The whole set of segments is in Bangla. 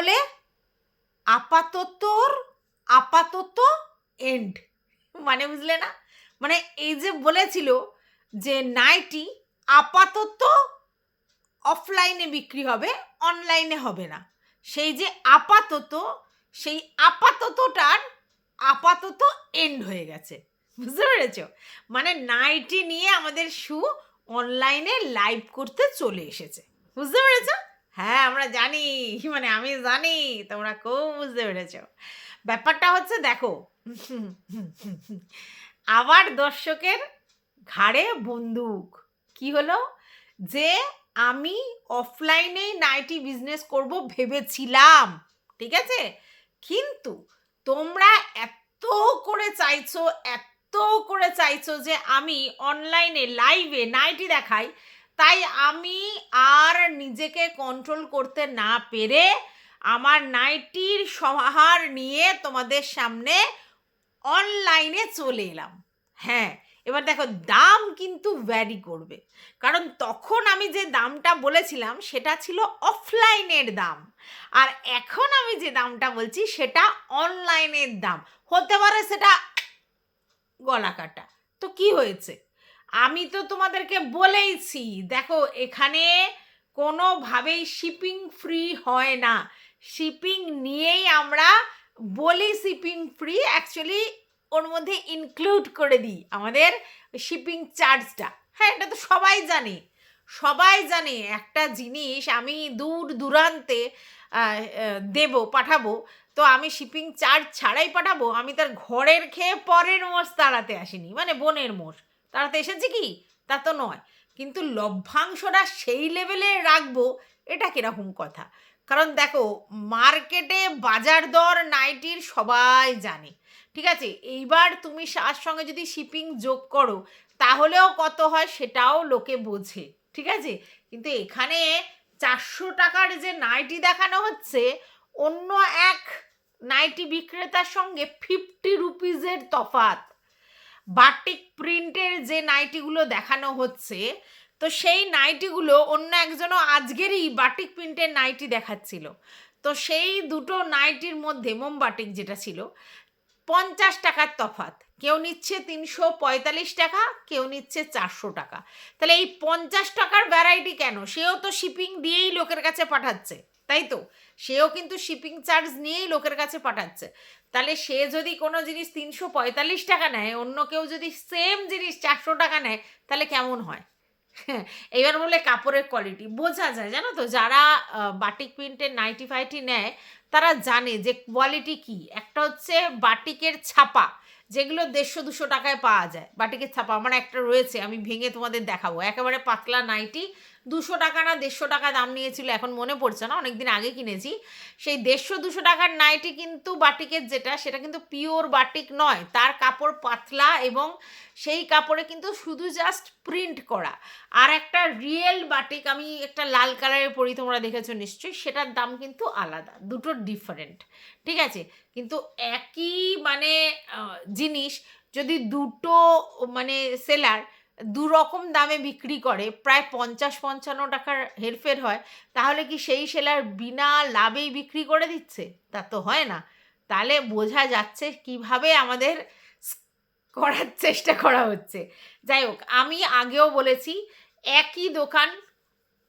তাহলে আপাতত এন্ড, মানে বুঝলে না? মানে এই যে বলেছিল যে নাইটি আপাতত অফলাইনে বিক্রি হবে, অনলাইনে হবে না, সেই যে আপাতত, সেই আপাততটার আপাতত এন্ড হয়ে গেছে, বুঝতে পেরেছ? মানে নাইটি নিয়ে আমাদের শু অনলাইনে লাইভ করতে চলে এসেছে, বুঝতে পেরেছ? হ্যাঁ আমরা জানি, মানে আমি জানি তোমরা খুব বুঝতে পেরেছ। ব্যাপারটা হচ্ছে দেখো, আবার দর্শকের ঘাড়ে বন্দুক। কি হলো যে আমি অফলাইনেই নাইটি বিজনেস করব ভেবেছিলাম, ঠিক আছে, কিন্তু তোমরা এত করে চাইছো, এত করে চাইছো যে আমি অনলাইনে লাইভে নাইটি দেখাই, তাই আমি আর নিজেকে কন্ট্রোল করতে না পেরে আমার নাইটির সমাহার নিয়ে তোমাদের সামনে অনলাইনে চলে এলাম। হ্যাঁ, এবার দেখো দাম কিন্তু ভ্যারি করবে, কারণ তখন আমি যে দামটা বলেছিলাম সেটা ছিল অফলাইনের দাম, আর এখন আমি যে দামটা বলছি সেটা অনলাইনের দাম। হতে পারে সেটা গলা কাটা, তো কি হয়েছে? আমি তো তোমাদেরকে বলেইছি, দেখো এখানে কোনোভাবেই শিপিং ফ্রি হয় না। শিপিং নিয়েই আমরা বলি শিপিং ফ্রি, অ্যাকচুয়ালি ওর মধ্যে ইনক্লুড করে দিই আমাদের শিপিং চার্জটা। হ্যাঁ, এটা তো সবাই জানে, সবাই জানে একটা জিনিস আমি দূর দূরান্তে পাঠাবো, তো আমি শিপিং চার্জ ছাড়াই পাঠাবো? আমি তার ঘরের খেয়ে পরের মোষ তাড়াতে আসিনি, মানে বোনের মোষ তাড়াতে এসেছি কি? তা তো নয়, কিন্তু লভ্যাংশটা সেই লেভেলে রাখবো, এটা কিরকম কথা? কারণ দেখো মার্কেটে বাজার দর নাইটির সবাই জানে, ঠিক আছে, এইবার তুমি তার সঙ্গে যদি শিপিং যোগ করো তাহলেও কত হয় সেটাও লোকে বোঝে, ঠিক আছে, কিন্তু এখানে 400 টাকার যে নাইটি দেখানো হচ্ছে, অন্য এক নাইটি বিক্রেতার সঙ্গে 50 রুপিজের তফাৎ। বাটিক প্রিন্টের যে নাইটিগুলো দেখানো হচ্ছে, তো সেই নাইটিগুলো অন্য একজনও আজকেরই বাটিক প্রিন্টের নাইটি দেখাচ্ছিল, তো সেই দুটো নাইটির মধ্যে মোমবাটিক যেটা ছিল 50 টাকার তফাৎ, কেউ নিচ্ছে 345 টাকা, কেউ নিচ্ছে 400 টাকা। তাহলে এই 50 টাকার ভ্যারাইটি কেন? সেও তো শিপিং দিয়েই লোকের কাছে পাঠাচ্ছে, তাই তো, সেও কিন্তু শিপিং চার্জ নিয়েই লোকের কাছে পাঠাচ্ছে। তাহলে সে যদি কোনো জিনিস 345 টাকা নেয়, অন্য কেউ যদি সেম জিনিস 400 টাকা নেয়, তাহলে কেমন হয়? এবার বলে কাপড়ের কোয়ালিটি বোঝা যায়, জানো তো, যারা বাটিক প্রিন্টের নাইটি ফাইটি নেয় তারা জানে যে কোয়ালিটি কি। একটা হচ্ছে বাটিকের ছাপা, যেগুলো 150-200 টাকায় পাওয়া যায়, বাটিকের ছাপা আমার একটা রয়েছে, আমি ভেঙে তোমাদের দেখাবো, একেবারে পাতলা নাইটি, 200 টাকা না 150 টাকা দাম নিয়েছিল, এখন মনে পড়ছে না, অনেকদিন আগে কিনেছি। সেই 150-200 টাকার নাইটি কিন্তু বাটিকের যেটা, সেটা কিন্তু পিওর বাটিক নয়, তার কাপড় পাতলা এবং সেই কাপড়ে কিন্তু শুধু জাস্ট প্রিন্ট করা। আর একটা রিয়েল বাটিক আমি একটা লাল কালারের পরি, তোমরা দেখেছো নিশ্চয়ই, সেটার দাম কিন্তু আলাদা, দুটো ডিফারেন্ট, ঠিক আছে, কিন্তু একই মানে জিনিস যদি দুটো মানে সেলার দু রকম দামে বিক্রি করে, প্রায় 50-55 টাকার হেরফের হয়, তাহলে কি সেই সেলার বিনা লাভেই বিক্রি করে দিচ্ছে? তা তো হয় না। তাহলে বোঝা যাচ্ছে কিভাবে আমাদের করার চেষ্টা করা হচ্ছে। যাই হোক, আমি আগেও বলেছি একই দোকান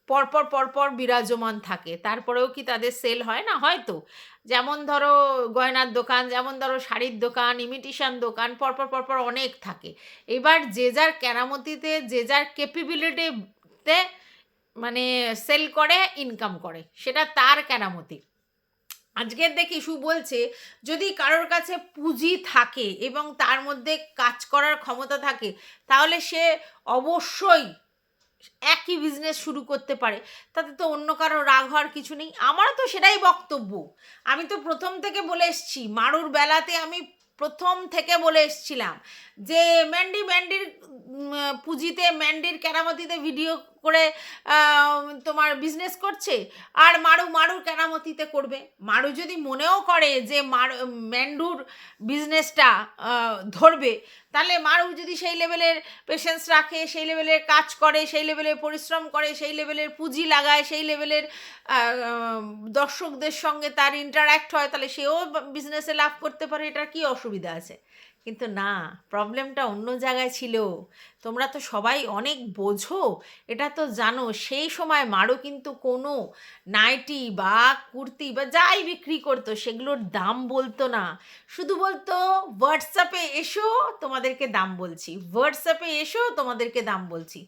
পরপর পরপর বিরাজমান থাকে, তারপরেও কি তাদের সেল হয় না? হয়তো, যেমন ধরো গয়নার দোকান, যেমন ধরো শাড়ির দোকান, ইমিটেশন দোকান, পরপর পরপর অনেক থাকে। এবার যে যার কেরামতিতে, যে যার ক্যাপেবিলিটিতে মানে সেল করে, ইনকাম করে, সেটা তার কেরামতি। আজকের দেখি শু বলছে যদি কারোর কাছে পুঁজি থাকে এবং তার মধ্যে কাজ করার ক্ষমতা থাকে, তাহলে সে অবশ্যই একই বিজনেস শুরু করতে পারে, তাতে তো অন্য কারো রাগ হওয়ার কিছু নেই। আমারও তো সেটাই বক্তব্য। আমি তো প্রথম থেকে বলে এসছি, মারুর বেলাতে আমি প্রথম থেকে বলে এসছিলাম যে ম্যান্ডির পুঁজিতে, ম্যান্ডির কেরামতিতে ভিডিও করে তোমার বিজনেস করছে, আর মারুর কেরামতিতে করবে। মারু যদি মনেও করে যে ম্যান্ডুর বিজনেসটা ধরবে, তাহলে মারু যদি সেই লেভেলের পেশেন্স রাখে, সেই লেভেলের কাজ করে, সেই লেভেলের পরিশ্রম করে, সেই লেভেলের পুঁজি লাগায়, সেই লেভেলের দর্শকদের সঙ্গে তার ইন্টারাক্ট হয়, তাহলে সেও বিজনেসে লাভ করতে পারে। এটার কি অসুবিধা আছে? কিন্তু না, প্রবলেমটা অন্য জায়গায় ছিল। তোমরা তো সবাই অনেক বোঝো, এটা তো জানো। সেই সময় মারু কিন্তু কোনো নাইটি বা কুর্তি বা যাই বিক্রি করতো সেগুলোর দাম বলতো না, শুধু বলতো হোয়াটসঅ্যাপে এসো তোমাদেরকে দাম বলছি, হোয়াটসঅ্যাপে এসো তোমাদেরকে দাম বলছি।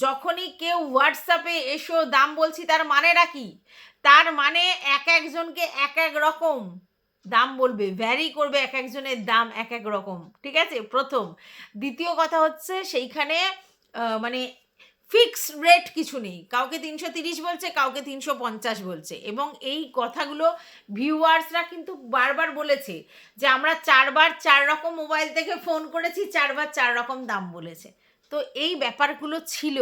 যখনই কেউ হোয়াটসঅ্যাপে এসো দাম বলছি, তার মানেটা কি? তার মানে এক একজনকে এক এক রকম দাম বলবে, ভ্যারি করবে, এক একজনের দাম এক এক রকম, ঠিক আছে? প্রথম। দ্বিতীয় কথা হচ্ছে সেইখানে মানে ফিক্সড রেট কিছু নেই, কাউকে 330 বলছে, কাউকে 350 বলছে। এবং এই কথাগুলো ভিউয়ার্সরা কিন্তু বারবার বলেছে যে আমরা 4বার 4 রকম মোবাইল থেকে ফোন করেছি, 4বার 4 রকম দাম বলেছে। তো এই ব্যাপারগুলো ছিল,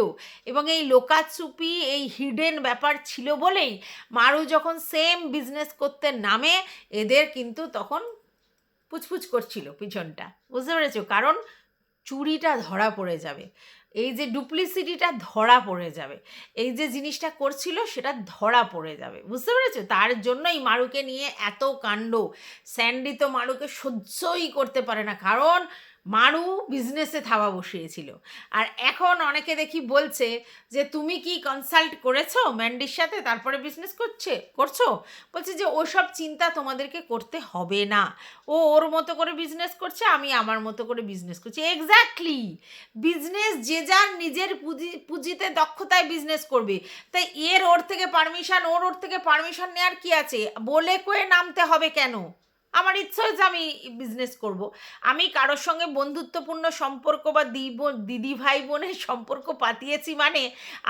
এবং এই লোকাচুপি, এই হিডেন ব্যাপার ছিল বলেই মারু যখন সেম বিজনেস করতে নামে, এদের কিন্তু তখন পুচপুচ করছিল পিছনটা, বুঝতে পেরেছো? কারণ চুরিটা ধরা পড়ে যাবে, এই যে ডুপ্লিসিটিটা ধরা পড়ে যাবে, এই যে জিনিসটা করছিল সেটা ধরা পড়ে যাবে, বুঝতে পেরেছো? তার জন্যই মারুকে নিয়ে এত কাণ্ড। স্যান্ডি তো মারুকে সহ্যই করতে পারে না, কারণ মারু বিজনেসে থাবা বসিয়েছিল। আর এখন অনেকে দেখি বলছে যে তুমি কি কনসাল্ট করেছো ম্যান্ডির সাথে, তারপরে বিজনেস করছো? বলছে যে ওসব চিন্তা তোমাদেরকে করতে হবে না, ও ওর মতো করে বিজনেস করছে, আমি আমার মতো করে বিজনেস করছি। এক্স্যাক্টলি, বিজনেস যে যার নিজের পুঁজিতে দক্ষতায় বিজনেস করবে। তাই ওর থেকে পারমিশন নেওয়ার কি আছে? বলে কয়ে নামতে হবে কেন? আমার ইচ্ছে হয়েছে আমি বিজনেস করব, আমি কারোর সঙ্গে বন্ধুত্বপূর্ণ সম্পর্ক বা দিদি ভাই বোনের সম্পর্ক পাতিয়েছি মানে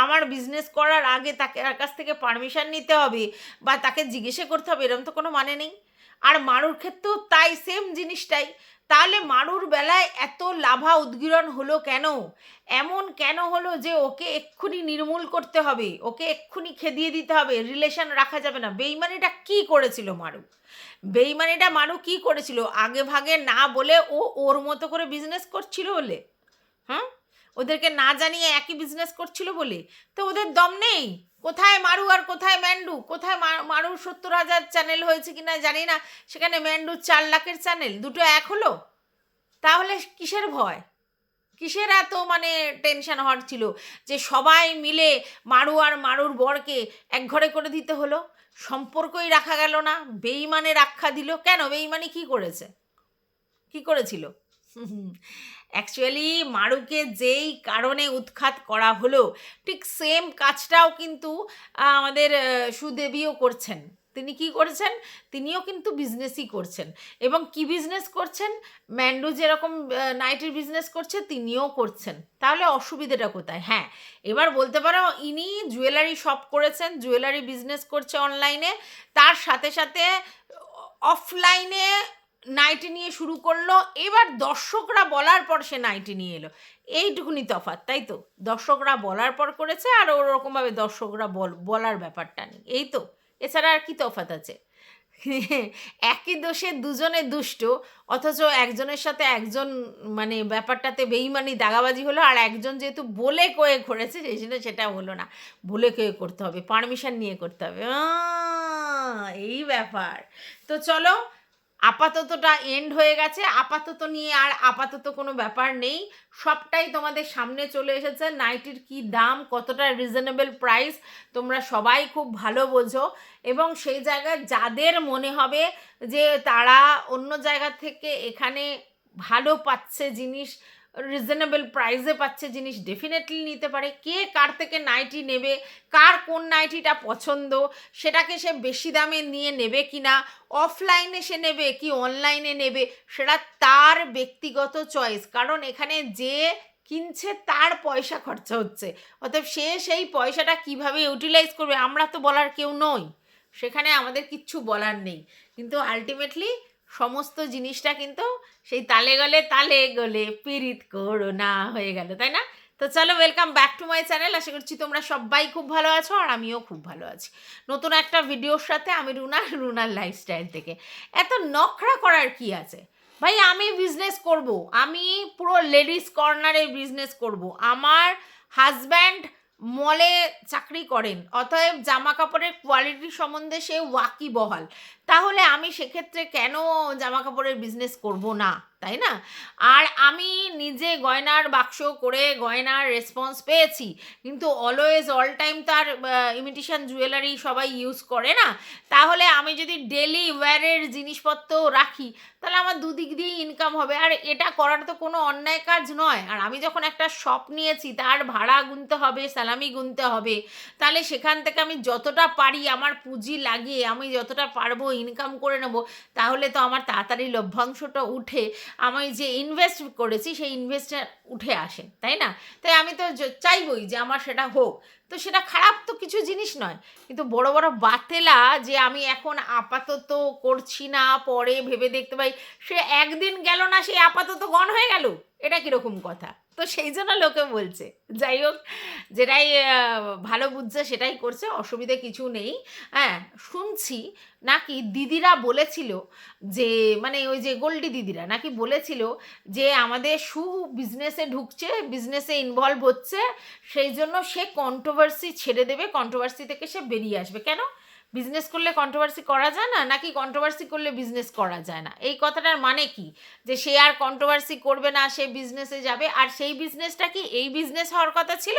আমার বিজনেস করার আগে তাকে তার কাছ থেকে পারমিশন নিতে হবে বা তাকে জিজ্ঞেস করতে হবে, এরকম তো কোনো মানে নেই। আর মারুর ক্ষেত্রেও তাই, সেম জিনিসটাই। তাহলে মারুর বেলায় এত লাভা উদ্গীরণ হলো কেন? এমন কেন হলো যে ওকে এক্ষুনি নির্মূল করতে হবে, ওকে এক্ষুনি খেদিয়ে দিতে হবে, রিলেশন রাখা যাবে না? বেইমানিটা কি করেছিল মারু? বেইমানিটা মারু কি করেছিল? আগে ভাগে না বলে ও ওর মতো করে বিজনেস করছিল বলে, হ্যাঁ, ওদেরকে না জানিয়ে একই বিজনেস করছিল বলে। তো ওদের দম নেই? কোথায় মারু আর কোথায় ম্যান্ডু? কোথায় মারুর 70,000 চ্যানেল হয়েছে কিনা জানি না, সেখানে ম্যান্ডুর 4 লাখের চ্যানেল, দুটো এক হলো? তাহলে কিসের ভয়, কিসের এত মানে টেনশন হওয়ার ছিল যে সবাই মিলে মারু আর মারুর বরকে এক ঘরে করে দিতে হলো, সম্পর্কই রাখা গেল না, বেইমানের আখ্যা দিল কেন? বেইমানি কি করেছে, কি করেছিল? অ্যাকচুয়ালি মারুকে যেই কারণে উৎখাত করা হলো, ঠিক সেম কাজটাও কিন্তু আমাদের সুদেবীও করছেন। তিনি কি করেছেন? তিনিও কিন্তু বিজনেসই করছেন। এবং কি বিজনেস করছেন? ম্যান্ডু যেরকম নাইটির বিজনেস করছে তিনিও করছেন। তাহলে অসুবিধাটা কোথায়? হ্যাঁ, এবার বলতে পারো ইনি জুয়েলারি শপ করেছেন, জুয়েলারি বিজনেস করছে অনলাইনে, তার সাথে সাথে অফলাইনে নাইটি নিয়ে শুরু করলো। এবার দর্শকরা বলার পর সে নাইটি নিয়ে এলো, এইটুকুনি তফাৎ, তাই তো? দর্শকরা বলার পর করেছে, আর ওরকমভাবে দর্শকরা বলার ব্যাপারটা নেই, এই তো। এছাড়া আর কি তফাৎ আছে? একই দোষে দুজনে দুষ্ট, অথচ একজনের সাথে একজন মানে ব্যাপারটাতে বেইমানি দাগাবাজি হলো, আর একজন যেহেতু বলে কয়ে করেছে সেই জন্য সেটা হলো না। বলে কয়ে করতে হবে, পারমিশন নিয়ে করতে হবে, এই ব্যাপার। তো চলো, আপাততটা এন্ড হয়ে গেছে, আপাতত নিয়ে আর আপাতত কোনো ব্যাপার নেই, সবটাই তোমাদের সামনে চলে এসেছে। নাইটির কি দাম, কতটা রিজনেবল প্রাইস তোমরা সবাই খুব ভালো বোঝো। এবং সেই জায়গায় যাদের মনে হবে যে তারা অন্য জায়গা থেকে এখানে ভালো পাচ্ছে জিনিস, রিজনেবল প্রাইসে পাচ্ছে জিনিস, ডেফিনেটলি নিতে পারে। কে কার থেকে নাইটি নেবে, কার কোন নাইটিটা পছন্দ, সেটাকে সে বেশি দামে নিয়ে নেবে কি না, অফলাইনে সে নেবে কি অনলাইনে নেবে, সেটা তার ব্যক্তিগত চয়েস। কারণ এখানে যে কিনছে তার পয়সা খরচা হচ্ছে, অতএব সে সেই পয়সাটা কিভাবে ইউটিলাইজ করবে আমরা তো বলার কেউ নই, সেখানে আমাদের কিচ্ছু বলার নেই। কিন্তু আলটিমেটলি সমস্ত জিনিসটা কিন্তু সেই তালে গলে পীড়িত করো না হয়ে গেল, তাই না? তো চলো, welcome back to my channel. আশা করছি তোমরা সবাই খুব ভালো আছো, আর আমিও খুব ভালো আছি। নতুন একটা ভিডিওর সাথে আমি রুনার লাইফস্টাইল থেকে। এত নখরা করার কি আছে ভাই? আমি বিজনেস করব, আমি পুরো লেডিস কর্নারে বিজনেস করব। আমার হাজব্যান্ড মলে চাকরি করেন, অতএব জামা কাপড়ের কোয়ালিটি সম্বন্ধে সে ওয়াকিবহাল। তাহলে আমি সেক্ষেত্রে কেন জামা কাপড়ের বিজনেস করব না, তাই না? আর আমি নিজে গয়নার বাক্স করে গয়নার রেসপন্স পেয়েছি, কিন্তু অলওয়েজ অল টাইম তার ইমিটেশন জুয়েলারি সবাই ইউজ করে না। তাহলে আমি যদি ডেলি ওয়্যারের জিনিসপত্র রাখি, তাহলে আমার দুদিক দিয়েই ইনকাম হবে, আর এটা করার তো কোনো অন্যায় কাজ নয়। আর আমি যখন একটা শপ নিয়েছি, তার ভাড়া গুনতে হবে, স্যালামি গুনতে হবে, তাহলে সেখান থেকে আমি যতটা পারি আমার পুঁজি লাগিয়ে আমি যতটা পারবো ইনকাম করে নেব। তাহলে তো আমার তাড়াতাড়ি লভ্যাংশটা উঠে আমি যে ইনভেস্ট করেছি সেই ইনভেস্টটা উঠে আসে, তাই না? তাই আমি তো চাইবই যে আমার সেটা হোক। তো সেটা খারাপ তো কিছু জিনিস নয়, কিন্তু বড় বড় বাতেলা যে আমি এখন আপাতত করছি না, পরে ভেবে দেখতে পাই, সে একদিন গেল না, সেই আপাতত গণ হয়ে গেল, এটা কীরকম কথা? তো সেই জন্য লোকে বলছে। যাই হোক, যেটাই ভালো বুঝছে সেটাই করছে, অসুবিধে কিছু নেই। হ্যাঁ, শুনছি নাকি দিদিরা বলেছিল যে, মানে ওই যে গোল্ডি দিদিরা নাকি বলেছিল যে আমাদের বিজনেসে ঢুকছে, বিজনেসে ইনভলভ হচ্ছে, সেই জন্য সে কন্ট্রোভার্সি ছেড়ে দেবে, কন্ট্রোভার্সি থেকে সে বেরিয়ে আসবে। কেন? বিজনেস করলে কন্ট্রোভার্সি করা যায় না, নাকি কন্ট্রোভার্সি করলে বিজনেস করা যায় না? এই কথাটার মানে কি? যে সে আর কন্ট্রোভার্সি করবে না, সে বিজনেসে যাবে। আর সেই বিজনেসটা কি এই বিজনেস হওয়ার কথা ছিল,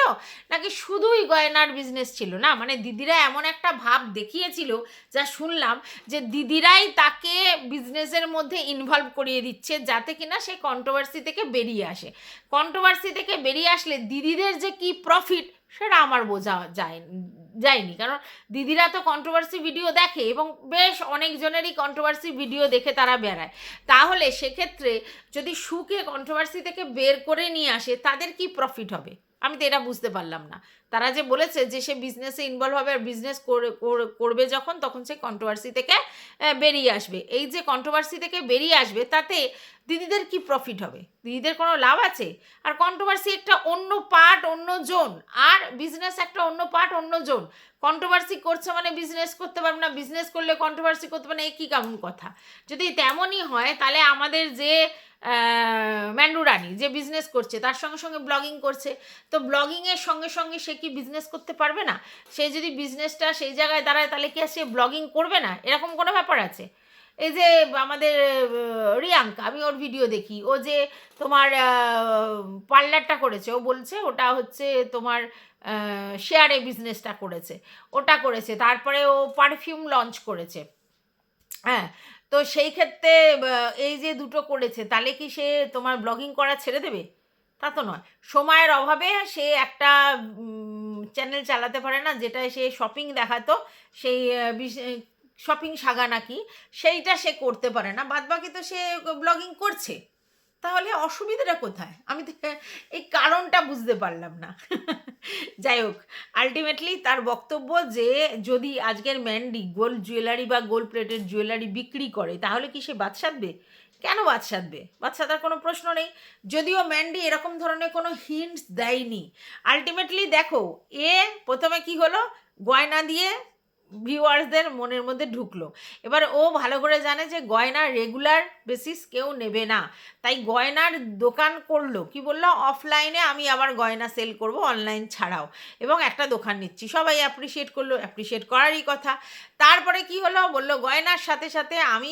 নাকি শুধুই গয়নার বিজনেস ছিল? না, মানে দিদিরা এমন একটা ভাব দেখিয়েছিল, যা শুনলাম যে দিদিরাই তাকে বিজনেসের মধ্যে ইনভলভ করিয়ে দিচ্ছে, যাতে কিনা সে কন্ট্রোভার্সি থেকে বেরিয়ে আসে। কন্ট্রোভার্সি থেকে বেরিয়ে আসলে দিদিদের যে কি প্রফিট, সেটা আমার বোঝা যায়নি। কারণ দিদিরা তো কন্ট্রোভার্সি ভিডিও দেখে, এবং বেশ অনেকজনেরই কন্ট্রোভার্সি ভিডিও দেখে তারা বেড়ায়। তাহলে সেক্ষেত্রে যদি সুকে কন্ট্রোভার্সি থেকে বের করে নিয়ে আসে, তাদের কি প্রফিট হবে? আমি তো এটা বুঝতে পারলাম না। তারা যে বলেছে যে সে বিজনেসে ইনভলভ হবে, আর বিজনেস করবে যখন, তখন সে কন্ট্রোভার্সি থেকে বেরিয়ে আসবে। এই যে কন্ট্রোভার্সি থেকে বেরিয়ে আসবে, তাতে দিদিদের কি প্রফিট হবে? দিদিদের কোনো লাভ আছে? আর কন্ট্রোভার্সি একটা অন্য পার্ট, অন্য জোন, আর বিজনেস একটা অন্য পার্ট, অন্য জোন। কন্ট্রোভার্সি করছে মানে বিজনেস করতে পারবে না, বিজনেস করলে কন্ট্রোভার্সি করতে পারবে না, এই কী কেমন কথা? যদি তেমনই হয়, তাহলে আমাদের যে ম্যান্ডু রানী যে বিজনেস করছে, তার সঙ্গে সঙ্গে ব্লগিং করছে, তো ব্লগিংয়ের সঙ্গে সঙ্গে সে কি বিজনেস করতে পারবে না? সে যদি বিজনেসটা সেই জায়গায় দাঁড়ায়, তাহলে কি আর সে ব্লগিং করবে না? এরকম কোনো ব্যাপার আছে? এই যে আমাদের রিয়াঙ্কা, আমি ওর ভিডিও দেখি, ও যে তোমার পার্লারটা করেছে, ও বলছে ওটা হচ্ছে তোমার শেয়ারে বিজনেসটা করেছে, ওটা করেছে, তারপরে ও পারফিউম লঞ্চ করেছে। হ্যাঁ, তো সেই ক্ষেত্রে এই যে দুটো করেছে, তাহলে কি সে তোমার ব্লগিং করা ছেড়ে দেবে? তা তো নয়। সময়ের অভাবে সে একটা চ্যানেল চালাতে পারে না, যেটায় সে শপিং দেখাতো, সেই শপিং সাগা নাকি, সেইটা সে করতে পারে না। বাদবাকি তো সে ব্লগিং করছে, তাহলে অসুবিধাটা কোথায়? আমি তো এই কারণটা বুঝতে পারলাম না। যাই হোক, আলটিমেটলি তার বক্তব্য যে যদি আজকের ম্যান্ডি গোল্ড জুয়েলারি বা গোল্ড প্লেটেড জুয়েলারি বিক্রি করে, তাহলে কি সে বাদ সাধবে? কেন বাদ সাধবে? বাদ সাধার কোনো প্রশ্ন নেই। যদিও ম্যান্ডি এরকম ধরনের কোনো হিন্টস দেয়নি। আলটিমেটলি দেখো, প্রথমে কি হলো, গয়না দিয়ে ভিউয়ার্সদের মনের মধ্যে ঢুকলো। এবার ও ভালো করে জানে যে গয়নার রেগুলার বেসিস কেউ নেবে না, তাই গয়নার দোকান করলো। কি বললো? অফলাইনে আমি আবার গয়না সেল করব, অনলাইন ছাড়াও, এবং একটা দোকান নিচ্ছি। সবাই অ্যাপ্রিসিয়েট করলো, অ্যাপ্রিসিয়েট করারই কথা। তারপরে কি হলো, বললো গয়নার সাথে সাথে আমি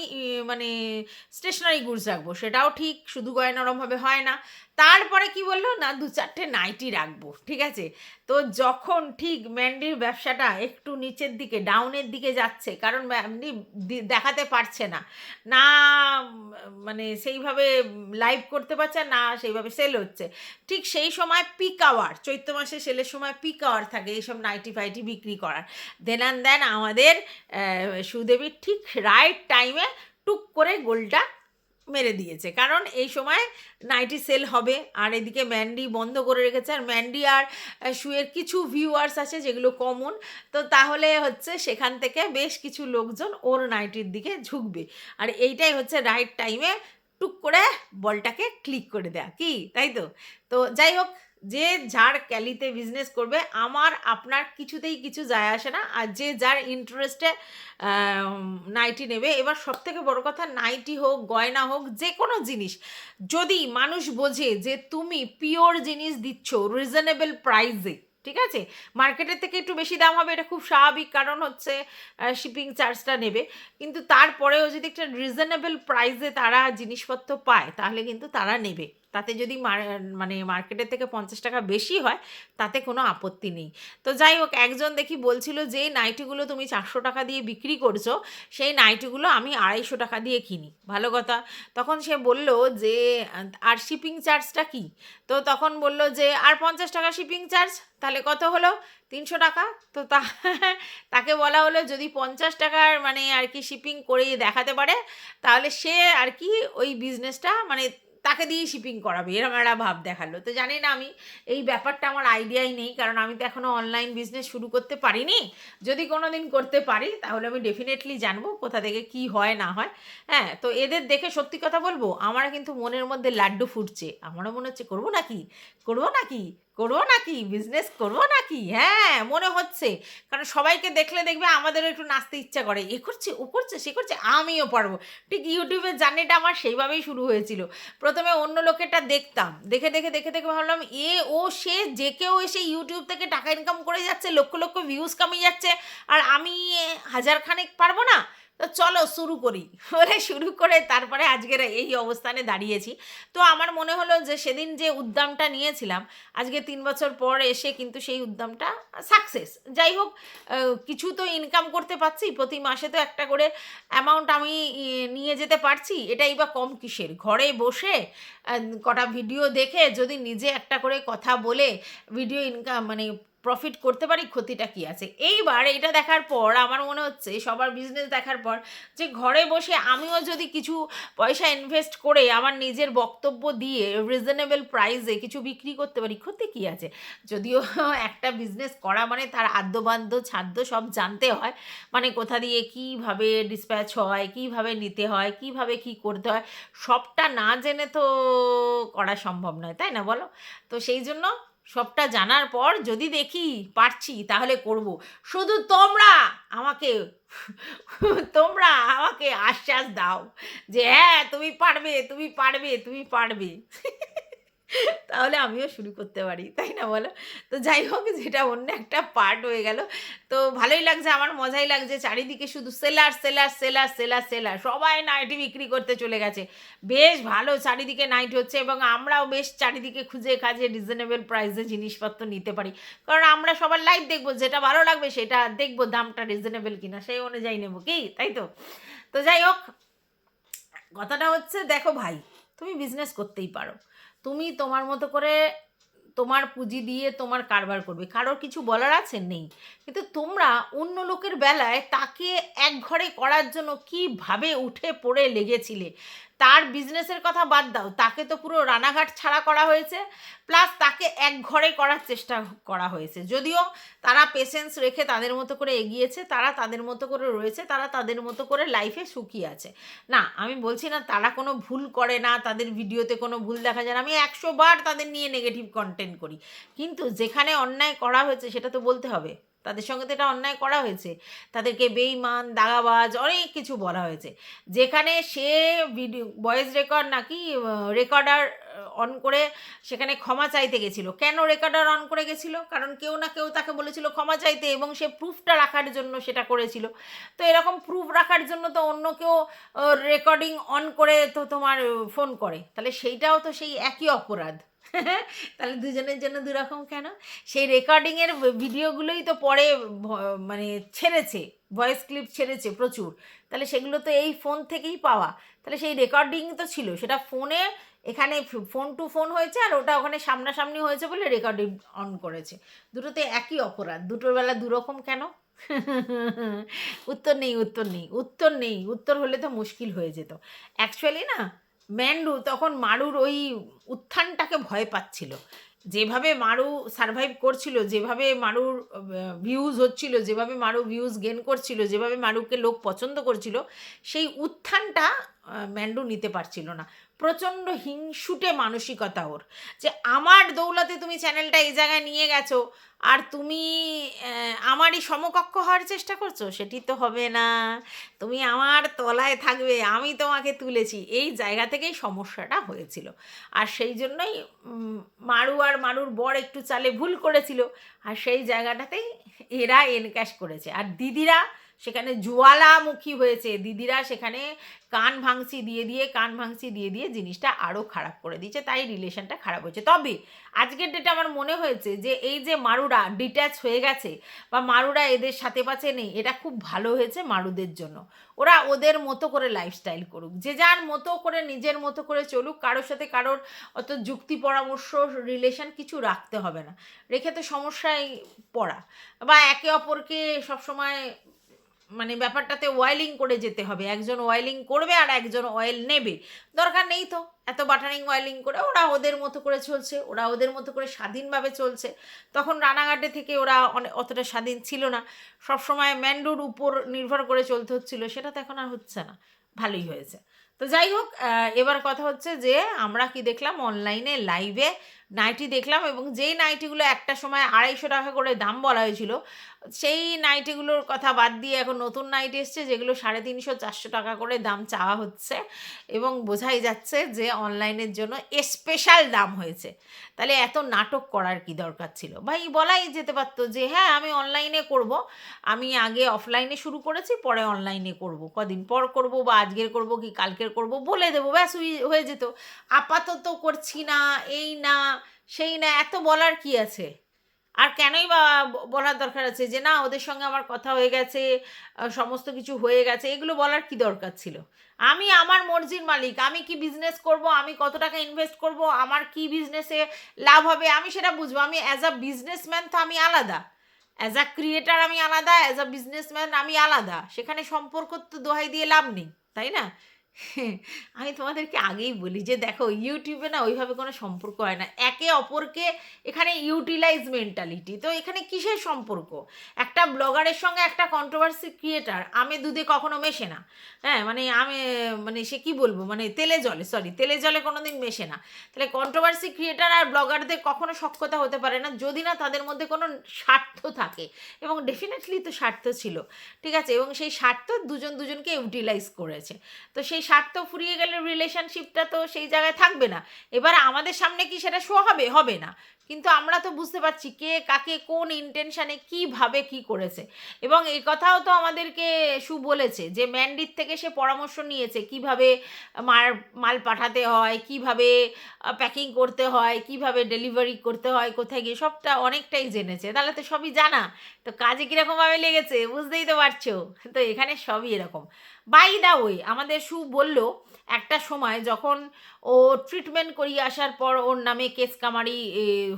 মানে স্টেশনারি গুডস রাখবো। সেটাও ঠিক, শুধু গয়না ওরমভাবে হয় না। তারপরে কি বললো, না 2-4টে নাইটি রাখবো। ঠিক আছে, তো যখন ঠিক ম্যান্ডির ব্যবসাটা একটু নিচের দিকে, ডাউনের দিকে যাচ্ছে, কারণ ম্যান্ডি দেখাতে পারছে না, না মানে সেইভাবে লাইভ করতে পারছে না, সেইভাবে সেল হচ্ছে, ঠিক সেই সময় পিক আওয়ার, চৈত্র মাসে সেলের সময় পিক আওয়ার থাকে এইসব নাইটি ফাইটি বিক্রি করার। দেন আমাদের সুদেবীর ঠিক রাইট টাইমে টুক করে গোলটা মেরে দিয়েছে, কারণ এই সময় নাইটি সেল হবে। আর এদিকে ম্যান্ডি বন্ধ করে রেখেছে, আর ম্যান্ডি আর শুয়ের কিছু ভিউয়ার্স আছে যেগুলো কমন, তো তাহলে হচ্ছে সেখান থেকে বেশ কিছু লোকজন ওর নাইটির দিকে ঝুঁকবে। আর এইটাই হচ্ছে রাইট টাইমে টুক করে বলটাকে ক্লিক করে দেয়া, কি তাই তো? তো যাই হোক, যে যার ক্যালিতে বিজনেস করবে, আমার আপনার কিছুতেই কিছু যায় আসে না। আর যে যার ইন্টারেস্টে নাইটি নেবে। এবার সব থেকে বড় কথা, নাইটি হোক, গয়না হোক, যে কোনো জিনিস যদি মানুষ বোঝে যে তুমি পিওর জিনিস দিচ্ছ রিজনেবল প্রাইসে, ঠিক আছে, মার্কেটের থেকে একটু বেশি দাম হবে, এটা খুব স্বাভাবিক, কারণ হচ্ছে শিপিং চার্জটা নেবে, কিন্তু তারপরেও যদি একটা রিজনেবল প্রাইসে তারা জিনিসপত্র পায় তাহলে কিন্তু তারা নেবে। তাতে যদি মানে মার্কেটের থেকে 50 টাকা বেশি হয় তাতে কোনো আপত্তি নেই। তো যাই হোক, একজন দেখি বলছিল যে নাইটিগুলো তুমি 400 টাকা দিয়ে বিক্রি করছো, সেই নাইটিগুলো আমি 250 টাকা দিয়ে কিনি। ভালো কথা। তখন সে বলল যে আর শিপিং চার্জটা কি? তো তখন বলল যে আর 50 টাকা শিপিং চার্জ, তাহলে কত হলো? 300 টাকা। তো তাকে বলা হলো যদি 50 টাকার মানে আর কি শিপিং করে দেখাতে পারে তাহলে সে আর কি ওই বিজনেসটা মানে তাকে দিয়েই শিপিং করাবে, এরকম একটা ভাব দেখালো। তো জানি না, আমি এই ব্যাপারটা আমার আইডিয়াই নেই, কারণ আমি তো এখনও অনলাইন বিজনেস শুরু করতে পারিনি। যদি কোনো দিন করতে পারি তাহলে আমি ডেফিনেটলি জানবো কোথা থেকে কি হয় না হয়। হ্যাঁ, তো এদের দেখে সত্যি কথা বলবো আমার কিন্তু মনের মধ্যে লাড্ডু ফুটছে। আমারও মনে হচ্ছে করবো নাকি, করবো নাকি, করবো নাকি, বিজনেস করবো নাকি। হ্যাঁ, মনে হচ্ছে, কারণ সবাইকে দেখলে দেখবে আমাদেরও একটু নাচতে ইচ্ছা করে, এ করছে, ও করছে, সে করছে, আমিও পারবো। ঠিক ইউটিউবের জার্নিটা আমার সেইভাবেই শুরু হয়েছিল। প্রথমে অন্য লোকেরটা দেখতাম, দেখে দেখে দেখে দেখে ভাবলাম ও সে যে কেউ এসে ইউটিউব থেকে টাকা ইনকাম করে যাচ্ছে, লক্ষ লক্ষ ভিউজ কামিয়ে যাচ্ছে, আর আমি 1000 খানেক পারবো না। তো চলো শুরু করি বলে শুরু করে তারপরে আজকের এই অবস্থানে দাঁড়িয়েছি। তো আমার মনে হলো যে সেদিন যে উদ্যমটা নিয়েছিলাম, আজকে 3 বছর পর এসে কিন্তু সেই উদ্যমটা সাকসেস। যাই হোক, কিছু তো ইনকাম করতে পারছি, প্রতি মাসে তো একটা করে অ্যামাউন্ট আমি নিয়ে যেতে পারছি, এটাই বা কম কিসের। ঘরে বসে কটা ভিডিও দেখে যদি নিজে একটা করে কথা বলে ভিডিও ইনকাম মানে প্রফিট করতে পারি, ক্ষতিটা কি আছে? এইবার এটা দেখার পর আমার মনে হচ্ছে, সবার বিজনেস দেখার পর, যে ঘরে বসে আমিও যদি কিছু পয়সা ইনভেস্ট করে আমার নিজের বক্তব্য দিয়ে রিজনেবল প্রাইসে কিছু বিক্রি করতে পারি, ক্ষতি কি আছে? যদিও একটা বিজনেস করা মানে তার আদ্যবাদ্য ছাদ্য সব জানতে হয়, মানে কোথা দিয়ে কীভাবে ডিসপ্যাচ হয়, কীভাবে নিতে হয়, কীভাবে কী করতে হয়, সবটা না জেনে তো করা সম্ভব নয়, তাই না বলো? তো সেই জন্য সবটা জানার পর যদি দেখি পারছি তাহলে করব। শুধু আমাকে তোমরা আমাকে আশ্বাস দাও যে হ্যাঁ তুমি পারবে, তুমি পারবে, তুমি পারবে। তাহলে আমিও শুরু করতে পারি, তাই না বলো? তো যাই হোক, যেটা অন্য একটা পার্ট হয়ে গেল। তো ভালোই লাগছে, আমার মজাই লাগছে, চারিদিকে শুধু seller seller seller seller seller, সবাই নাইটি বিক্রি করতে চলে গেছে। বেশ ভালো চারিদিকে নাইটি হচ্ছে, এবং আমরাও বেশ চারিদিকে খুঁজে খাজে রিজনেবল প্রাইসে জিনিসপত্র নিতে পারি, কারণ আমরা সবার লাইভ দেখবো, যেটা ভালো লাগবে সেটা দেখবো, দামটা রিজনেবল কিনা সেই অনুযায়ী নেবো, কি তাই তো? তো যাই হোক, কথাটা হচ্ছে, দেখো ভাই, তুমি বিজনেস করতেই পারো, তুমি তোমার মতো করে তোমার পুঁজি দিয়ে তোমার কারবার করবে, কারোর কিছু বলার আছে নেই। কিন্তু তোমরা অন্য লোকের বেলায় তাকে এক ঘরে করার জন্য কিভাবে উঠে পড়ে লেগেছিলে, তার বিজনেসের কথা বাদ দাও, তাকে তো পুরো রানাঘাট ছাড়া করা হয়েছে, প্লাস তাকে এক ঘরে করার চেষ্টা করা হয়েছে। যদিও তারা পেশেন্স রেখে তাদের মতো করে এগিয়েছে, তারা তাদের মতো করে রয়েছে, তারা তাদের মতো করে লাইফে সুখী আছে। না, আমি বলছি না তারা কোনো ভুল করে না, তাদের ভিডিওতে কোনো ভুল দেখা যায় না, আমি 100 বার তাদের নিয়ে নেগেটিভ কন্টেন্ট করি, কিন্তু যেখানে অন্যায় করা হয়েছে সেটা তো বলতে হবে। তাদের সঙ্গে তো এটা অন্যায় করা হয়েছে, তাদেরকে বেঈমান, দাগাবাজ, অনেক কিছু বলা হয়েছে। যেখানে সে ভিডিও ভয়েস রেকর্ড নাকি রেকর্ডার অন করে সেখানে ক্ষমা চাইতে গেছিলো। কেন রেকর্ডার অন করে গেছিলো? কারণ কেউ না কেউ তাকে বলেছিল ক্ষমা চাইতে, এবং সে প্রুফটা রাখার জন্য সেটা করেছিল। তো এরকম প্রুফ রাখার জন্য তো অন্য কেউ রেকর্ডিং অন করে তো তোমার ফোন করে, তাহলে সেইটাও তো সেই একই অপরাধ। তাহলে দুজনের জন্য দুরকম কেন? সেই রেকর্ডিংয়ের ভিডিওগুলোই তো পরে মানে ছেড়েছে, ভয়েস ক্লিপ ছেড়েছে প্রচুর, তাহলে সেগুলো তো এই ফোন থেকেই পাওয়া, তাহলে সেই রেকর্ডিং তো ছিল, সেটা ফোনে এখানে ফোন টু ফোন হয়েছে, আর ওটা ওখানে সামনাসামনি হয়েছে বলে রেকর্ডিং অন করেছে। দুটোতে একই অপরাধ, দুটোর বেলা দুরকম কেন? উত্তর নেই, উত্তর নেই, উত্তর নেই, উত্তর হলে তো মুশকিল হয়ে যেত। অ্যাকচুয়ালি না, ম্যান্ডু তখন মারুর ওই উত্থানটাকে ভয় পাচ্ছিল। যেভাবে মারু সারভাইভ করছিল, যেভাবে মারুর ভিউজ হচ্ছিল, যেভাবে মারু ভিউজ গেন করছিল, যেভাবে মারুকে লোক পছন্দ করছিল, সেই উত্থানটা ম্যান্ডু নিতে পারছিল না। প্রচণ্ড হিংসুটে মানসিকতা ওর, যে আমার দৌলতে তুমি চ্যানেলটা এই জায়গায় নিয়ে গেছো আর তুমি আমারই সমকক্ষ হওয়ার চেষ্টা করছো, সেটি তো হবে না, তুমি আমার তলায় থাকবে, আমি তোমাকে তুলেছি। এই জায়গা থেকেই সমস্যাটা হয়েছিল। আর সেই জন্যই মারু আর মারুর বর একটু চালে ভুল করেছিল, আর সেই জায়গাটাতেই এরা এনক্যাশ করেছে। আর দিদিরা সেখানে জ্বালামুখী হয়েছে, দিদিরা সেখানে কান ভাঙচি দিয়ে দিয়ে জিনিসটা আরও খারাপ করে দিয়েছে, তাই রিলেশনটা খারাপ হয়েছে। তবে আজকের ডেটে আমার মনে হয়েছে যে এই যে মারুরা ডিট্যাচ হয়ে গেছে বা মারুরা এদের সাথে পাচ্ছে নেই, এটা খুব ভালো হয়েছে মারুদের জন্য। ওরা ওদের মতো করে লাইফস্টাইল করুক, যে যার মতো করে নিজের মতো করে চলুক, কারোর সাথে কারোর অত যুক্তি পরামর্শ রিলেশন কিছু রাখতে হবে না, রেখে তো সমস্যায় পড়া বা একে অপরকে সবসময় মানে ব্যাপারটাতে ওয়েলিং করে যেতে হবে, একজন ওয়েলিং করবে আর একজন অয়েল নেবে, দরকার নেই তো এত বাটারিং ওয়েলিং করে। ওরা ওদের মতো করে চলছে, ওরা ওদের মতো করে স্বাধীনভাবে চলছে। তখন রানাঘাটে থেকে ওরা অতটা স্বাধীন ছিল না, সবসময় ম্যান্ডুর উপর নির্ভর করে চলতে হচ্ছিল, সেটা তো এখন আর হচ্ছে না, ভালোই হয়েছে। তো যাই হোক, এবার কথা হচ্ছে যে আমরা কি দেখলাম, অনলাইনে লাইভে নাইটি দেখলাম, এবং যেই নাইটিগুলো একটা সময় 250 টাকা করে দাম বলা হয়েছিল, সেই নাইটিগুলোর কথা বাদ দিয়ে এখন নতুন নাইটি এসছে যেগুলো 350-400 টাকা করে দাম চাওয়া হচ্ছে, এবং বোঝাই যাচ্ছে যে অনলাইনের জন্য স্পেশাল দাম হয়েছে। তাহলে এত নাটক করার কি দরকার ছিল ভাই? বলাই যেতে পারতো যে হ্যাঁ আমি অনলাইনে করব, আমি আগে অফলাইনে শুরু করেছি, পরে অনলাইনে করব, কদিন পর করব বা আজকের করব কি কালকের করব বলে দেবো, ব্যাস হয়ে যেত। আপাতত করছি না, এই না সেই না, এত বলার কি আছে? আর কেনই বা বলার দরকার আছে যে না ওদের সঙ্গে আমার কথা হয়ে গেছে, সমস্ত কিছু হয়ে গেছে, এগুলো বলার কি দরকার ছিল? আমি আমার মর্জির মালিক, আমি কি বিজনেস করব, আমি কত টাকা ইনভেস্ট করব, আমার কি বিজনেসে লাভ হবে, আমি সেটা বুঝবো। আমি অ্যাজ আ বিজনেসম্যান তো আমি আলাদা, অ্যাজ আ ক্রিয়েটার আমি আলাদা, অ্যাজ আ বিজনেসম্যান আমি আলাদা, সেখানে সম্পর্ক তো দোহাই দিয়ে লাভ নেই, তাই না? আমি তোমাদেরকে আগেই বলি যে দেখো ইউটিউবে না ওইভাবে কোনো সম্পর্ক হয় না, একে অপরকে এখানে ইউটিলাইজ মেন্টালিটি। তো এখানে কিসের সম্পর্ক? একটা ব্লগারের সঙ্গে একটা কন্ট্রোভার্সি ক্রিয়েটার আমে দুধে কখনো মেশে না। হ্যাঁ মানে সে কি বলবো, মানে তেলে জলে কোনো দিন মেশে না। তাহলে কন্ট্রোভার্সি ক্রিয়েটার আর ব্লগারদের কখনো সখ্যতা হতে পারে না যদি না তাদের মধ্যে কোনো স্বার্থ থাকে, এবং ডেফিনেটলি তো স্বার্থ ছিল, ঠিক আছে, এবং সেই স্বার্থ দুজন দুজনকে ইউটিলাইজ করেছে। তো সেই স্বার্থ ফুরিয়ে গেলে রিলেশনশিপটা তো সেই জায়গায় থাকবে না। এবার আমাদের সামনে কি সেটা শো হবে? হবে না, কিন্তু আমরা তো বুঝতে পারছি কে কাকে কোন ইন্টেনশানে কীভাবে কি করেছে। এবং এই কথাও তো আমাদেরকে বলেছে যে ম্যান্ডির থেকে সে পরামর্শ নিয়েছে কিভাবে মাল পাঠাতে হয়, কিভাবে প্যাকিং করতে হয়, কিভাবে ডেলিভারি করতে হয়, কোথায় গিয়ে, সবটা অনেকটাই জেনেছে। তাহলে তো সবই জানা, তো কাজে কীরকমভাবে লেগেছে বুঝতেই তো পারছো। তো এখানে সবই এরকম। বাই দা ওয়ে, আমাদের বলল একটা সময় যখন ও ট্রিটমেন্ট করিয়ে আসার পর ওর নামে কেস কামারি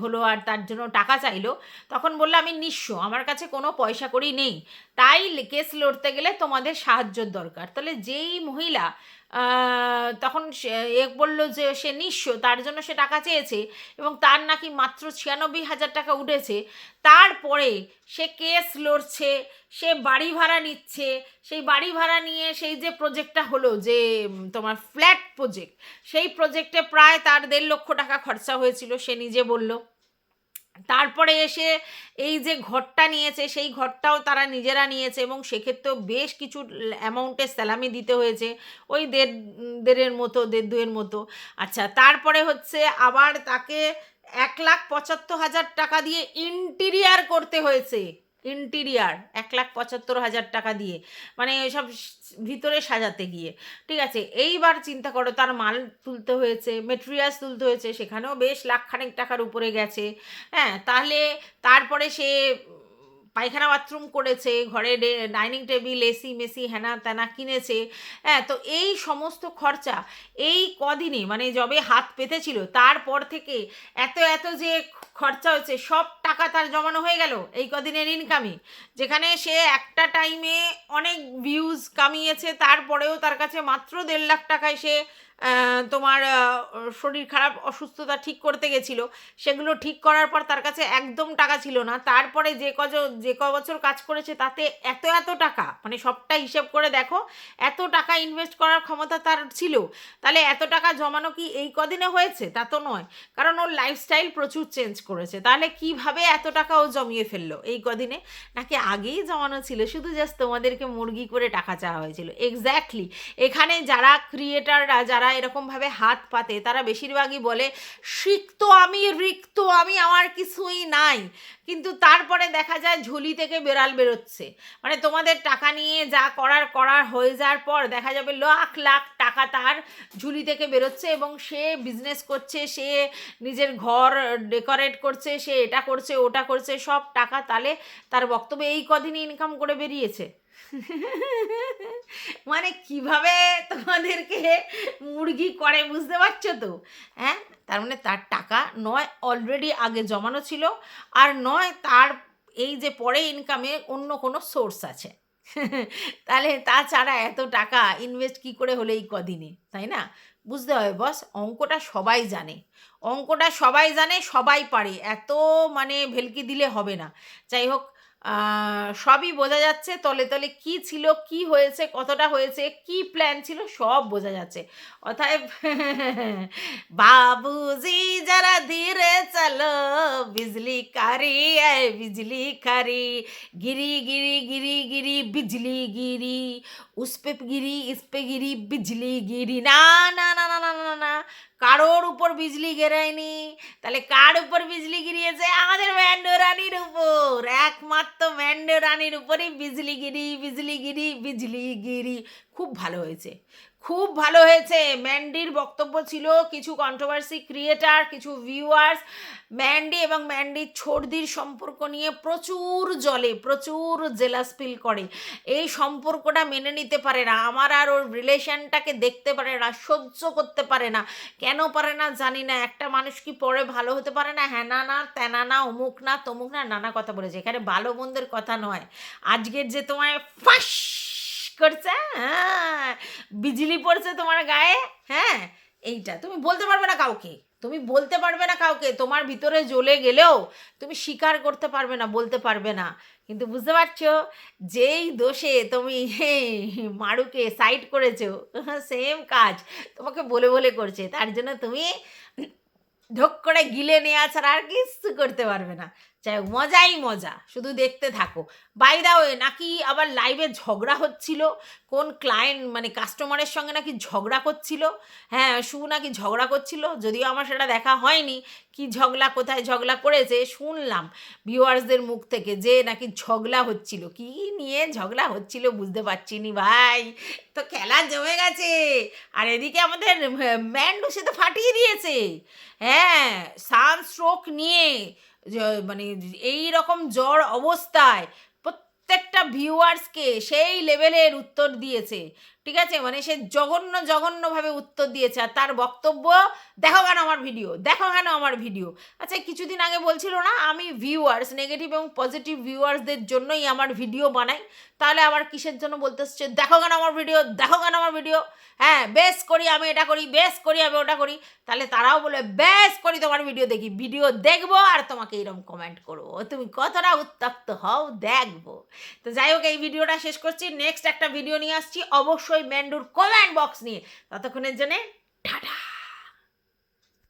হলো আর তার জন্য টাকা চাইলো, তখন বললো আমি নিঃস্ব, আমার কাছে কোনো পয়সা কড়ি নেই, তাই কেস লড়তে গেলে তোমাদের সাহায্যর দরকার। তাহলে যেই মহিলা তখন বললো যে সে নিঃস্ব, তার জন্য সে টাকা চেয়েছে এবং তার নাকি মাত্র 96,000 টাকা উঠেছে, তারপরে সে কেস লড়ছে, সে বাড়ি ভাড়া নিচ্ছে, সেই বাড়ি ভাড়া নিয়ে সেই যে প্রজেক্টটা হলো যে তোমার ফ্ল্যাট প্রজেক্ট, সেই প্রজেক্টে প্রায় তার 1.5 লক্ষ টাকা খরচা হয়েছিল, সে নিজে বলল। তারপরে এসে এই যে ঘরটা নিয়েছে সেই ঘরটাও তারা নিজেরা নিয়েছে, এবং সেক্ষেত্রেও বেশ কিছু অ্যামাউন্টের স্যালামি দিতে হয়েছে, ওই 1.5-2 মতো। আচ্ছা, তারপরে হচ্ছে আবার তাকে 1,75,000 টাকা দিয়ে ইন্টিরিয়ার করতে হয়েছে, ইন্টিরিয়ার 1,75,000 টাকা দিয়ে, মানে সব ভিতরে সাজাতে গিয়ে, ঠিক আছে। এইবার চিন্তা করো, তার মাল তুলতে হয়েছে, মেটেরিয়ালস তুলতে হয়েছে, সেখানেও বেশ লাখখানেক টাকার উপরে গেছে। হ্যাঁ, তাহলে তারপরে সে পায়খানা বাথরুম করেছে, ঘরে ডাইনিং টেবিল, এসি মেসি হেনা তেনা কিনেছে। হ্যাঁ, তো এই সমস্ত খরচা এই কদিনে, মানে যবে হাত পেতেছিল তারপর থেকে এত এত যে খরচা হয়েছে, সব টাকা তার জমানো হয়ে গেল এই কদিনের ইনকামে, যেখানে সে একটা টাইমে অনেক ভিউজ কামিয়েছে, তারপরেও তার কাছে মাত্র 1.5 লাখ টাকায় সে তোমার শরীর খারাপ অসুস্থতা ঠিক করতে গেছিলো, সেগুলো ঠিক করার পর তার কাছে একদম টাকা ছিল না। তারপরে যে ক বছর কাজ করেছে তাতে এত টাকা, মানে সবটা হিসেব করে দেখো এত টাকা ইনভেস্ট করার ক্ষমতা তার ছিল। তাহলে এত টাকা জমানো কি এই কদিনে হয়েছে? তা তো নয়, কারণ ওর লাইফস্টাইল প্রচুর চেঞ্জ করেছে। তাহলে কিভাবে এত টাকা ও জমিয়ে ফেললো এই কদিনে? নাকি আগেই জমানো ছিল, শুধু জাস্ট তোমাদেরকে মুরগি করে টাকা চাওয়া হয়েছিল? এক্স্যাক্টলি। এখানে যারা ক্রিয়েটাররা যারা এরকমভাবে হাত পাতে তারা বেশিরভাগই বলে সিক্ত আমি রিক্ত আমি, আমার কিছুই নাই। কিন্তু তারপরে দেখা যায় ঝুলি থেকে বেড়াল বেরোচ্ছে। মানে তোমাদের টাকা নিয়ে যা করার হয়ে যাওয়ার পর দেখা যাবে লাখ লাখ টাকা তার ঝুলি থেকে বেরোচ্ছে এবং সে বিজনেস করছে, সে নিজের ঘর ডেকোরেট করছে, সে এটা করছে ওটা করছে, সব টাকা তাহলে তার বক্তব্য এই কদিনই ইনকাম করে বেরিয়েছে। মানে কিভাবে তোমাদেরকে মুরগি করে বুঝতে পারছো তো? হ্যাঁ, তার মানে তার টাকা নয় অলরেডি আগে জমানো ছিল, আর নয় তার এই যে পরে ইনকামে অন্য কোনো সোর্স আছে। তাহলে তাছাড়া এত টাকা ইনভেস্ট কি করে হলো এই কদিনে, তাই না? বুঝতে হবে বস, অঙ্কটা সবাই জানে, অঙ্কটা সবাই জানে, সবাই পারে, এত মানে ভেলকি দিলে হবে না। যাই হোক, সবই বোঝা যাচ্ছে, তলে তলে কি ছিল, কি হয়েছে, কতটা হয়েছে, কি প্ল্যান ছিল, সব বোঝা যাচ্ছে। অতএব বাবুজি যারা ধীরে চলো, বিজলি কারি বিজলি কারি, गिरी गिरी गिरी गिरी बिजली गिरी, उस पे गिरी इस पे गिरी बिजली गिरी। না না না না না না না, কারোর উপর বিজলি গেরায়নি। তাহলে কার উপর বিজলি গিরিয়েছে? আমাদের ম্যান্ডো রানীর উপর, একমাত্র ম্যান্ডো রানীর উপরই বিজলিগিরি বিজলিগিরি বিজলিগিরি। খুব ভালো হয়েছে, খুব ভালো হয়েছে। ম্যান্ডির বক্তব্য ছিল, কিছু কন্ট্রোভার্সি ক্রিয়েটার, কিছু ভিউয়ার্স ম্যান্ডি এবং ম্যান্ডির ছোটদির সম্পর্ক নিয়ে প্রচুর জলে, প্রচুর জেলাস ফিল করে, এই সম্পর্কটা মেনে নিতে পারে না, আমার আর ওর রিলেশনটাকে দেখতে পারে না, সহ্য করতে পারে না। কেন পারে না জানি না। একটা মানুষ কি পরে ভালো হতে পারে না? হ্যাঁ না না, তেনা না, অমুক না, তমুক না, নানা কথা বলেছে। এখানে ভালো মন্দের কথা নয়, আজকের যে তোমায় ফাঁস করছে, হ্যাঁ, বিজলি পড়ছে তোমার গায়ে, হ্যাঁ, এইটা তুমি বলতে পারবে না কাউকে, তুমি বলতে পারবে না কাউকে, তোমার ভিতরে জ্বলে গেলেও তুমি স্বীকার করতে পারবে না, বলতে পারবে না। কিন্তু বুঝতে পারছো, যেই দোষে তুমি মারুকে সাইড করেছো, সেম কাজ তোমাকে বলে বলে করছে, তার জন্য তুমি ঢোক করে গিলে নেওয়া ছাড়া আর কিছু করতে পারবে না। চাই মজাই মজা, শুধু দেখতে থাকো। বাই দা ওয়ে, নাকি আবার লাইভে ঝগড়া হচ্ছিল, কোন ক্লায়েন্ট মানে কাস্টমারের সঙ্গে নাকি ঝগড়া করছিল। হ্যাঁ, নাকি ঝগড়া করছিল, যদিও আমার সেটা দেখা হয়নি, কি ঝগড়া, কোথায় ঝগড়া করেছে শুনলাম ভিউয়ার্সদের মুখ থেকে, যে নাকি ঝগড়া হচ্ছিল। কি নিয়ে ঝগড়া হচ্ছিল বুঝতে পারছি নি ভাই, তো খেলা জমে গেছে। আর এদিকে আমাদের ম্যান্ডু সে তো ফাটিয়ে দিয়েছে, হ্যাঁ, সানস্ট্রোক নিয়ে মানে এই রকম জ্বর অবস্থায় প্রত্যেকটা ভিউয়ার্সকে সেই লেভেলের উত্তর দিয়েছে, ঠিক আছে? মানে সে জঘন্যভাবে উত্তর দিয়েছে। আর তার বক্তব্য, দেখো কেন আমার ভিডিও, দেখো কেন আমার ভিডিও। আচ্ছা, কিছুদিন আগে বলছিল না আমি ভিউয়ার্স, নেগেটিভ এবং পজিটিভ ভিউয়ার্সদের জন্যই আমার ভিডিও বানাই, তাহলে আবার কিসের জন্য বলতে হচ্ছে দেখো কেন আমার ভিডিও, দেখো কেন আমার ভিডিও? হ্যাঁ, বেশ করি আমি এটা করি, বেশ করি আমি ওটা করি। তাহলে তারাও বলে বেশ করি তোমার ভিডিও দেখি, ভিডিও দেখবো আর তোমাকে এরকম কমেন্ট করবো, তুমি কতটা উত্তপ্ত হও দেখবো। তো যাই হোক, এই ভিডিওটা শেষ করছি, নেক্সট একটা ভিডিও নিয়ে আসছি অবশ্যই ম্যান্ডুর কমেন্ট বক্স নিয়ে। ততক্ষণের জন্যে টাটা।